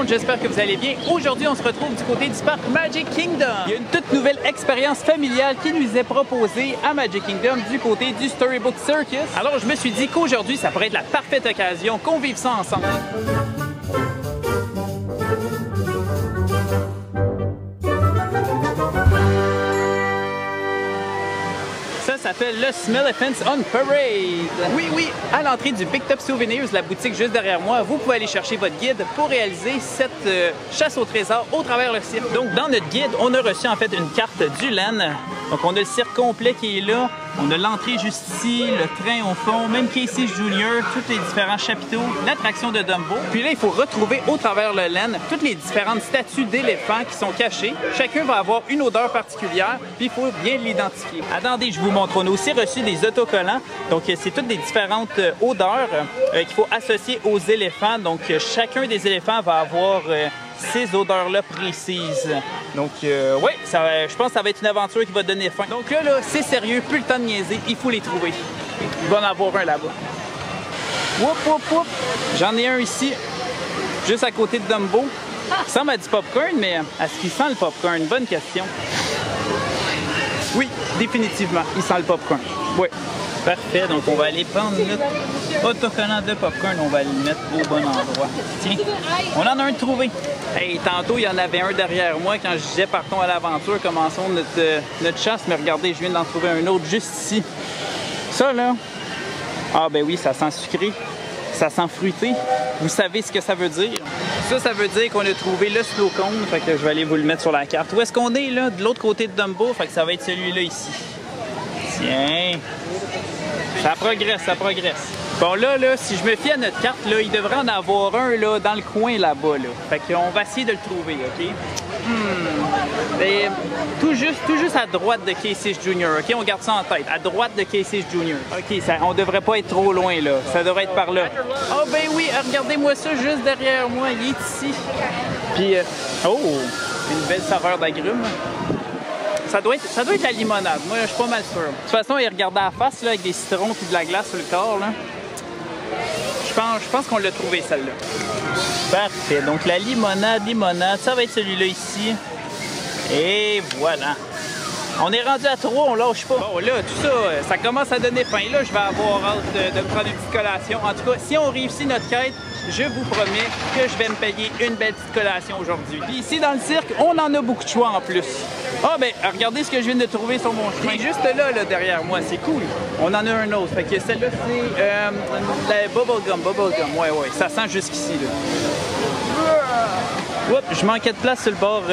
monde, j'espère que vous allez bien. Aujourd'hui, on se retrouve du côté du parc Magic Kingdom. Il y a une toute nouvelle expérience familiale qui nous est proposée à Magic Kingdom du côté du Storybook Circus. Alors, je me suis dit qu'aujourd'hui, ça pourrait être la parfaite occasion qu'on vive ça ensemble. Ça s'appelle le Smellephants on Parade. Oui, à l'entrée du Big Top Souvenirs, la boutique juste derrière moi, vous pouvez aller chercher votre guide pour réaliser cette chasse au trésor au travers le cirque. Donc, dans notre guide, on a reçu en fait une carte du LAN. Donc, on a le cirque complet qui est là. On a l'entrée juste ici, le train au fond, même Casey Jr., tous les différents chapiteaux, l'attraction de Dumbo. Puis là, il faut retrouver au travers le LAN toutes les différentes statues d'éléphants qui sont cachées. Chacun va avoir une odeur particulière, puis il faut bien l'identifier. Attendez, je vous montre. On a aussi reçu des autocollants. Donc, c'est toutes des différentes odeurs qu'il faut associer aux éléphants. Donc, chacun des éléphants va avoir ces odeurs-là précises. Donc, oui, je pense que ça va être une aventure qui va donner faim. Donc là, c'est sérieux, plus le temps de niaiser, il faut les trouver. Il va en avoir un là-bas. Whoop! J'en ai un ici, juste à côté de Dumbo. Il ressemble à du popcorn, mais est-ce qu'il sent le popcorn? Bonne question. Oui, définitivement, il sent le popcorn. Oui. Parfait, donc on va aller prendre notre autocollant de popcorn, on va le mettre au bon endroit. Tiens, on en a un trouvé. Hey, tantôt, il y en avait un derrière moi quand je disais partons à l'aventure, commençons notre chasse, mais regardez, je viens d'en trouver un autre juste ici. Ça là, ah ben oui, ça sent sucré, ça sent fruité. Vous savez ce que ça veut dire? Ça veut dire qu'on a trouvé le slow cone, fait que je vais aller vous le mettre sur la carte. Où est-ce qu'on est là? De l'autre côté de Dumbo, fait que ça va être celui-là ici. Tiens! Ça progresse. Bon là, si je me fie à notre carte, là, il devrait en avoir un là, dans le coin là-bas. Là. Fait qu'on va essayer de le trouver, OK? Et, tout juste à droite de Casey Jr., OK? On garde ça en tête. À droite de Casey Jr. OK, on devrait pas être trop loin, là. Ça devrait être par là. Oh ben oui, regardez-moi ça juste derrière moi. Il est ici. Puis, oh! Une belle saveur d'agrumes. Ça doit être la limonade. Moi, je suis pas mal sûr. De toute façon, il regardait à la face là, avec des citrons et de la glace sur le corps. Là. Je pense qu'on l'a trouvé, celle-là. Parfait. Donc, la limonade, ça va être celui-là ici. Et voilà. On est rendu à 3, on lâche pas. Bon, là, tout ça, ça commence à donner faim. Là, je vais avoir hâte de prendre une petite collation. En tout cas, si on réussit notre quête, je vous promets que je vais me payer une belle petite collation aujourd'hui. Puis ici, dans le cirque, on en a beaucoup de choix en plus. Ah ben, regardez ce que je viens de trouver sur mon chemin. Juste là, derrière moi, c'est cool. On en a un autre. Fait que celle-là, c'est la bubblegum. Ouais, ça sent jusqu'ici, là. Oups, je manquais de place sur le bord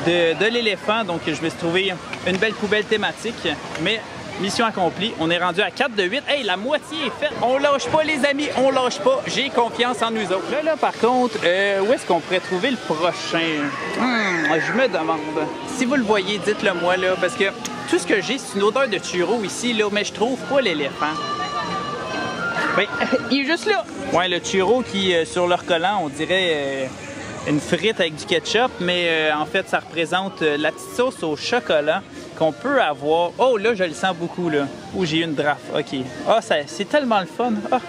de l'éléphant, donc je me suis trouvé une belle poubelle thématique. Mais mission accomplie, on est rendu à 4 de 8. Hey, la moitié est faite. On lâche pas, les amis, on lâche pas. J'ai confiance en nous autres. Là, par contre, où est-ce qu'on pourrait trouver le prochain? Je me demande. Si vous le voyez, dites-le moi, là, parce que tout ce que j'ai, c'est une odeur de churro ici, là, mais je trouve pas l'éléphant. Ben, il est juste là. Ouais, le churro qui, sur leur collant, on dirait une frite avec du ketchup, mais en fait, ça représente la petite sauce au chocolat qu'on peut avoir. Oh, là, je le sens beaucoup, là. Oh, j'ai eu une draft. OK. Ah, c'est tellement le fun. Ah,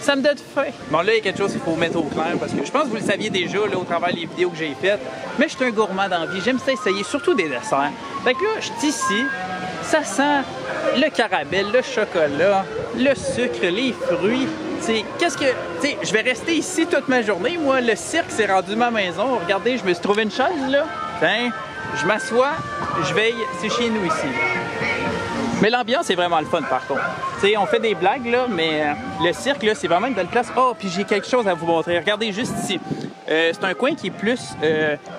ça me donne faim. Bon, là, il y a quelque chose qu'il faut mettre au clair, parce que je pense que vous le saviez déjà, là, au travers des vidéos que j'ai faites. Mais je suis un gourmand dans la vie. J'aime ça essayer, surtout des desserts. Fait que là, je suis ici. Ça sent le caramel, le chocolat, le sucre, les fruits. Je vais rester ici toute ma journée. Moi, le cirque, c'est rendu ma maison. Regardez, je me suis trouvé une chaise, là. Tiens, je m'assois, je veille. C'est chez nous ici. Mais l'ambiance est vraiment le fun, par contre. T'sais, on fait des blagues, là, mais le cirque, là, c'est vraiment une belle place. Oh, puis j'ai quelque chose à vous montrer. Regardez juste ici. C'est un coin qui est plus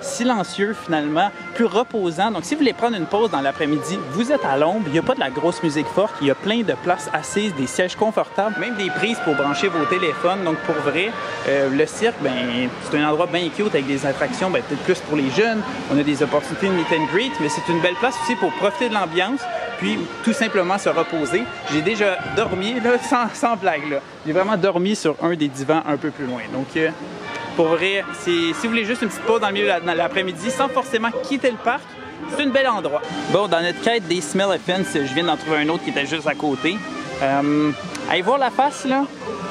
silencieux, finalement, plus reposant. Donc, si vous voulez prendre une pause dans l'après-midi, vous êtes à l'ombre, il n'y a pas de la grosse musique forte, il y a plein de places assises, des sièges confortables, même des prises pour brancher vos téléphones. Donc, pour vrai, le cirque, ben, c'est un endroit bien cute avec des attractions, ben, peut-être plus pour les jeunes. On a des opportunités de meet and greet, mais c'est une belle place aussi pour profiter de l'ambiance, puis tout simplement se reposer. J'ai déjà dormi, là, sans blague, là. J'ai vraiment dormi sur un des divans un peu plus loin. Donc, pour vrai, si vous voulez juste une petite pause dans le milieu de l'après-midi sans forcément quitter le parc, c'est un bel endroit. Bon, dans notre quête des Smellephants, je viens d'en trouver un autre qui était juste à côté. Allez voir la face, là.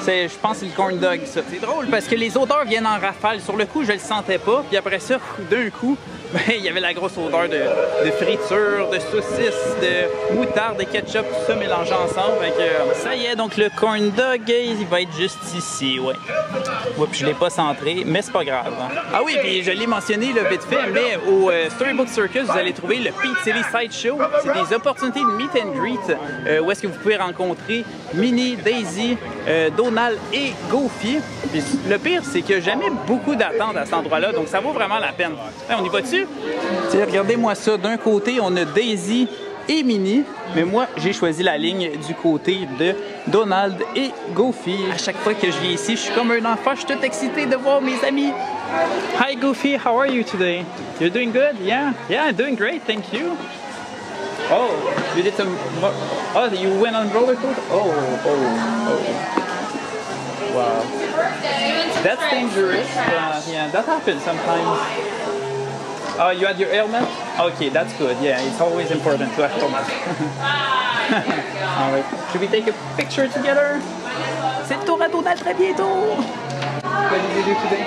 Je pense que c'est le corn dog, ça. C'est drôle parce que les odeurs viennent en rafale. Sur le coup, je le sentais pas. Puis après ça, d'un coup, ben, il y avait la grosse odeur de friture, de saucisses, de moutarde, de ketchup, tout ça mélangé ensemble. Fait que, ça y est, donc le corn dog, il va être juste ici, ouais. Oups, je l'ai pas centré, mais c'est pas grave. Ah oui, puis je l'ai mentionné là, vite fait, mais au Storybook Circus, vous allez trouver le Pete City Sideshow. C'est des opportunités de meet and greet où est-ce que vous pouvez rencontrer Minnie, Daisy, Donald et Goofy. Puis le pire, c'est qu'il n'y a jamais beaucoup d'attente à cet endroit-là, donc ça vaut vraiment la peine. Hey, on y va dessus? Tiens, regardez-moi ça. D'un côté, on a Daisy et Minnie, mais moi, j'ai choisi la ligne du côté de Donald et Goofy. À chaque fois que je viens ici, je suis comme un enfant, je suis tout excité de voir mes amis. Hi Goofy, how are you today? You're doing good? Yeah? Yeah, I'm doing great, thank you. Oh, you did some... Oh, you went on roller coaster? Oh. Wow. That's dangerous. Yeah, that happens sometimes. Oh, you had your helmet? Okay, that's good. Yeah, it's always important to have helmet. All right. Should we take a picture together? C'est le tour à Donald très bientôt. What did you do today?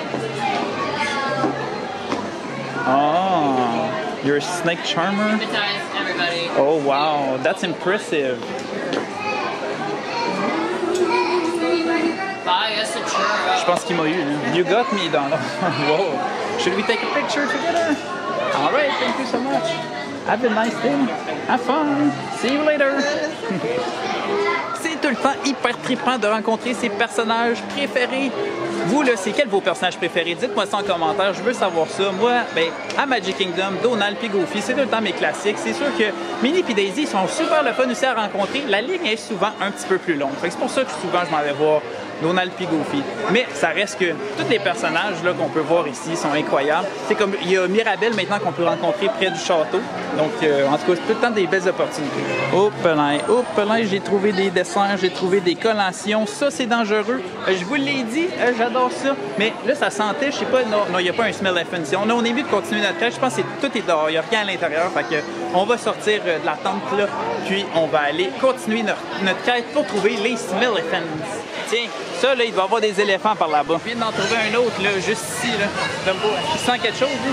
Oh, you're a snake charmer? Everybody. Oh, wow. That's impressive. Je pense qu'il m'a eu. You got me dans le... Wow. Should we take a picture together? All right, thank you so much. Have a nice day. Have fun. See you later. C'est tout le temps hyper trippant de rencontrer ses personnages préférés. Vous, là, c'est quel vos personnages préférés? Dites-moi ça en commentaire, je veux savoir ça. Moi, ben, à Magic Kingdom, Donald puis Goofy, c'est tout le temps mes classiques. C'est sûr que Minnie et Daisy sont super le fun aussi à rencontrer. La ligne est souvent un petit peu plus longue. C'est pour ça que souvent je m'en vais voir Donald puis Goofy. Mais ça reste que tous les personnages qu'on peut voir ici sont incroyables. C'est comme, il y a Mirabelle maintenant qu'on peut rencontrer près du château. Donc, en tout cas, c'est tout le temps des belles opportunités. Hop là, j'ai trouvé des desserts, j'ai trouvé des collations. Ça, c'est dangereux. Je vous l'ai dit, j'adore ça. Mais là, ça sentait, je sais pas, non, il n'y a pas un smell fun. On est mieux de continuer notre quête. Je pense que tout est dehors, il n'y a rien à l'intérieur. Fait que, on va sortir de la tente là, puis on va aller continuer notre quête pour trouver les Smell-a-Fans. Tiens, ça, là, il doit y avoir des éléphants par là-bas. Je viens d'en trouver un autre, là, juste ici, là. Il sent quelque chose, lui?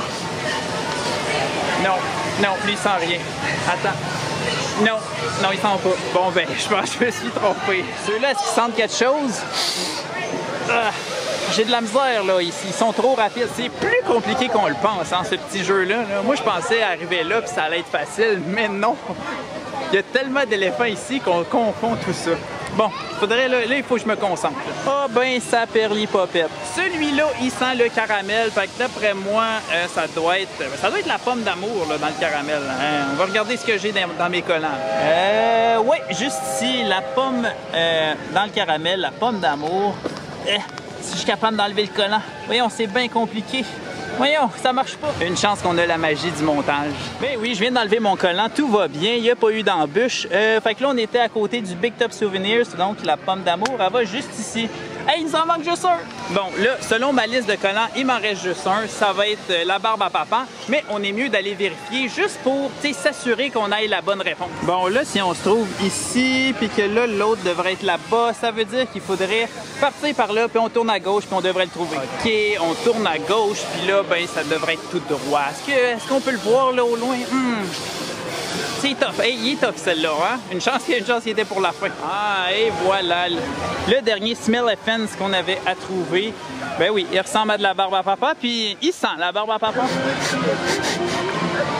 Non, lui, il sent rien. Attends. Non, il sent pas. Bon, ben, je pense que je me suis trompé. Ceux-là, est-ce qu'ils sentent quelque chose? J'ai de la misère, là, ici. Ils sont trop rapides. C'est plus compliqué qu'on le pense, hein, ce petit jeu-là. Là. Moi, je pensais arriver là, puis ça allait être facile, mais non. Il y a tellement d'éléphants ici qu'on confond tout ça. Bon, faudrait là, il faut que je me concentre. Ah ben, ça perlipopette. Celui-là, il sent le caramel. Fait que d'après moi, ça doit être la pomme d'amour là, dans le caramel. Hein? On va regarder ce que j'ai dans mes collants. Ouais, juste ici, la pomme dans le caramel, la pomme d'amour. Si je suis capable d'enlever le collant. Voyons, c'est bien compliqué. Voyons, ça marche pas. Une chance qu'on a la magie du montage. Ben oui, je viens d'enlever mon collant, tout va bien, il n'y a pas eu d'embûche. Fait que là, on était à côté du Big Top Souvenirs, donc la pomme d'amour, elle va juste ici. Hey, il nous en manque juste un! Bon, là, selon ma liste de collants, il m'en reste juste un. Ça va être la barbe à papa, mais on est mieux d'aller vérifier juste pour s'assurer qu'on ait la bonne réponse. Bon, là, si on se trouve ici, puis que là, l'autre devrait être là-bas, ça veut dire qu'il faudrait partir par là, puis on tourne à gauche, puis on devrait le trouver. OK, on tourne à gauche, puis là, ben, ça devrait être tout droit. Est-ce qu'on peut le voir, là, au loin? C'est tough. Hey, il est tough, celle-là, hein? Une chance qu'il était pour la fin. Ah, et voilà. Le dernier Smell-a-Fans qu'on avait à trouver. Ben oui, il ressemble à de la barbe à papa, puis il sent la barbe à papa.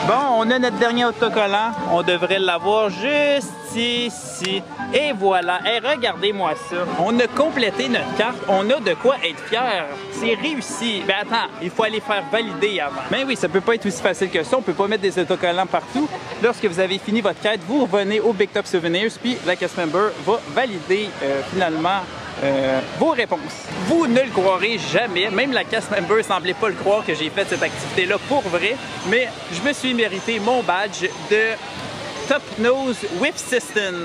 Bon, on a notre dernier autocollant. On devrait l'avoir juste ici. Et voilà. Hey, regardez-moi ça. On a complété notre carte. On a de quoi être fier. C'est réussi. Ben attends, il faut aller faire valider avant. Mais oui, ça peut pas être aussi facile que ça. On peut pas mettre des autocollants partout. Lorsque vous avez fini votre quête, vous revenez au Big Top Souvenirs, puis la cast member va valider finalement vos réponses. Vous ne le croirez jamais, même la cast member semblait pas le croire que j'ai fait cette activité-là pour vrai, mais je me suis mérité mon badge de Top Nose Whiff Assistant,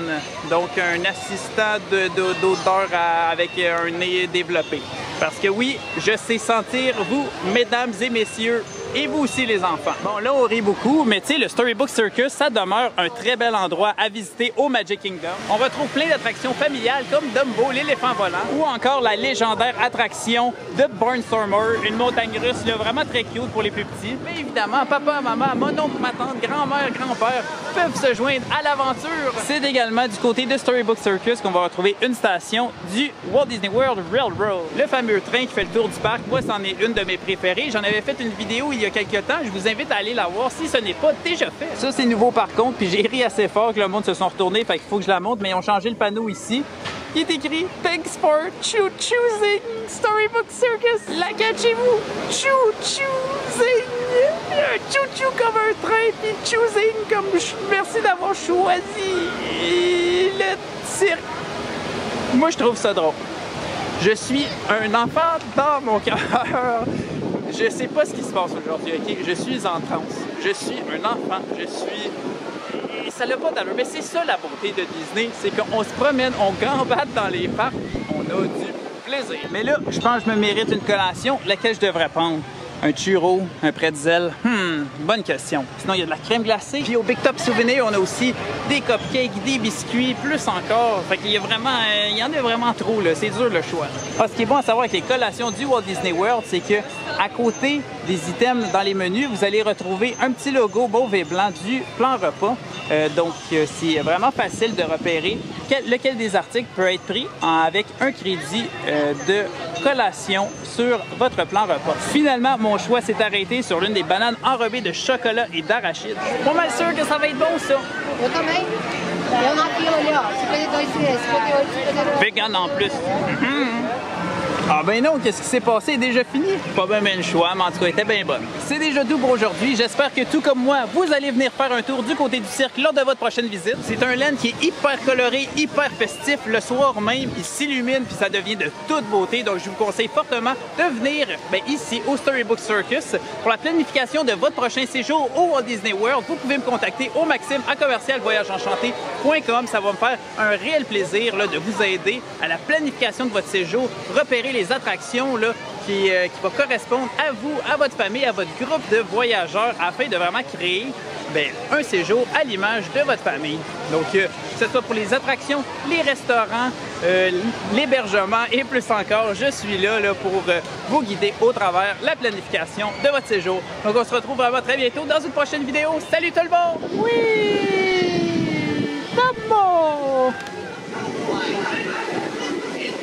donc un assistant d'odeur avec un nez développé. Parce que oui, je sais sentir vous, mesdames et messieurs, et vous aussi les enfants. Bon, là, on rit beaucoup, mais tu sais, le Storybook Circus, ça demeure un très bel endroit à visiter au Magic Kingdom. On retrouve plein d'attractions familiales comme Dumbo, l'éléphant volant, ou encore la légendaire attraction de Barnstormer, une montagne russe là, vraiment très cute pour les plus petits. Mais évidemment, papa, maman, mon oncle, ma tante, grand-mère, grand-père peuvent se joindre à l'aventure. C'est également du côté de Storybook Circus qu'on va retrouver une station du Walt Disney World Railroad. Le fameux train qui fait le tour du parc, moi, c'en est une de mes préférées. J'en avais fait une vidéo il y a quelques temps. Je vous invite à aller la voir si ce n'est pas déjà fait. Ça, c'est nouveau par contre, puis j'ai ri assez fort que le monde se sont retournés, fait qu'il faut que je la montre, mais ils ont changé le panneau ici. Il est écrit Thanks for choosing Storybook Circus. La catchez-vous? Choosing. Choo-choo comme un train, puis choosing comme merci d'avoir choisi le cirque. Moi, je trouve ça drôle. Je suis un enfant dans mon cœur. Je sais pas ce qui se passe aujourd'hui, ok? Je suis en transe. Je suis un enfant. Je suis... Et ça n'a pas d'allure. Mais c'est ça la beauté de Disney, c'est qu'on se promène, on gambade dans les parcs, on a du plaisir. Mais là, je pense que je me mérite une collation. Laquelle je devrais prendre? Un churro, un pretzel? Bonne question. Sinon, il y a de la crème glacée. Puis au Big Top Souvenir, on a aussi des cupcakes, des biscuits, plus encore. Fait qu'il y a vraiment... il y en a vraiment trop, là. C'est dur le choix. Ah, ce qui est bon à savoir avec les collations du Walt Disney World, c'est que à côté des items dans les menus, vous allez retrouver un petit logo mauve et blanc du plan repas. Donc, c'est vraiment facile de repérer lequel des articles peut être pris avec un crédit de collation sur votre plan repas. Finalement, mon choix s'est arrêté sur l'une des bananes enrobées de chocolat et d'arachide. Je suis pas mal sûr que ça va être bon, ça. Vegan en plus. Ah ben non, qu'est-ce qui s'est passé? Déjà fini? Pas bien le choix, mais en tout cas, était bien bonne. C'est déjà tout pour aujourd'hui. J'espère que tout comme moi, vous allez venir faire un tour du côté du cirque lors de votre prochaine visite. C'est un land qui est hyper coloré, hyper festif. Le soir même, il s'illumine puis ça devient de toute beauté. Donc, je vous conseille fortement de venir ici au Storybook Circus. Pour la planification de votre prochain séjour au Walt Disney World, vous pouvez me contacter au maxime@voyagesenchanté.com. Ça va me faire un réel plaisir là, de vous aider à la planification de votre séjour, repérer les attractions là, qui va correspondre à vous, à votre famille, à votre groupe de voyageurs afin de vraiment créer un séjour à l'image de votre famille. Donc, que ce soit pour les attractions, les restaurants, l'hébergement et plus encore, je suis là pour vous guider au travers la planification de votre séjour. Donc, on se retrouve vraiment très bientôt dans une prochaine vidéo. Salut tout le monde! Oui! Maman!